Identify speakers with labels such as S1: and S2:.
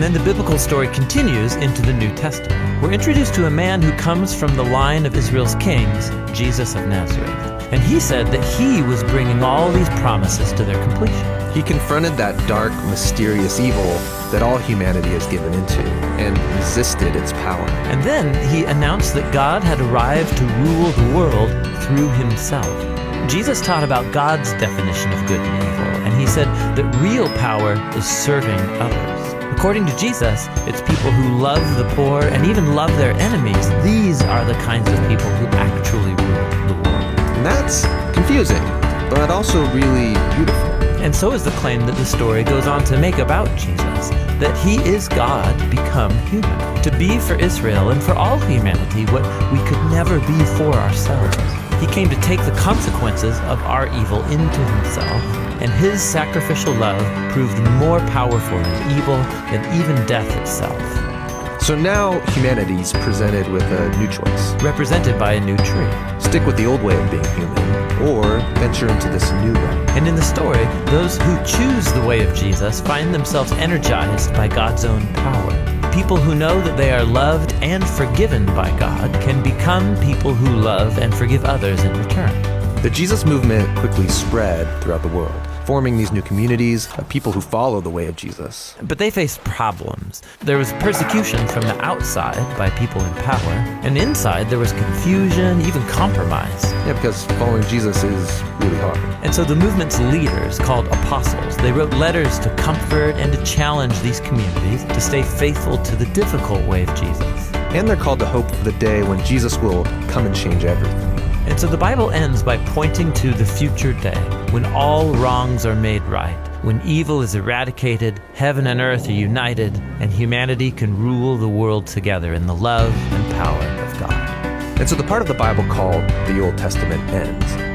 S1: And then the biblical story continues into the New Testament. We're introduced to a man who comes from the line of Israel's kings, Jesus of Nazareth. And he said that he was bringing all these promises to their completion.
S2: He confronted that dark, mysterious evil that all humanity has given into and resisted its power.
S1: And then he announced that God had arrived to rule the world through himself. Jesus taught about God's definition of good and evil, and he said that real power is serving others. According to Jesus, it's people who love the poor and even love their enemies. These are the kinds of people who actually rule the world.
S2: And that's confusing, but also really beautiful.
S1: And so is the claim that the story goes on to make about Jesus, that he is God become human, to be for Israel and for all humanity what we could never be for ourselves. He came to take the consequences of our evil into himself, and his sacrificial love proved more powerful and evil than even death itself.
S2: So now humanity's presented with a new choice.
S1: Represented by a new tree.
S2: Stick with the old way of being human, or venture into this new way.
S1: And in the story, those who choose the way of Jesus find themselves energized by God's own power. People who know that they are loved and forgiven by God can become people who love and forgive others in return.
S2: The Jesus movement quickly spread throughout the world, forming these new communities of people who follow the way of Jesus.
S1: But they faced problems. There was persecution from the outside by people in power, and inside there was confusion, even compromise.
S2: Yeah, because following Jesus is really hard.
S1: And so the movement's leaders, called apostles, they wrote letters to comfort and to challenge these communities to stay faithful to the difficult way of Jesus.
S2: And they're called to hope for the day when Jesus will come and change everything.
S1: And so the Bible ends by pointing to the future day, when all wrongs are made right, when evil is eradicated, heaven and earth are united, and humanity can rule the world together in the love and power of God.
S2: And so the part of the Bible called the Old Testament ends.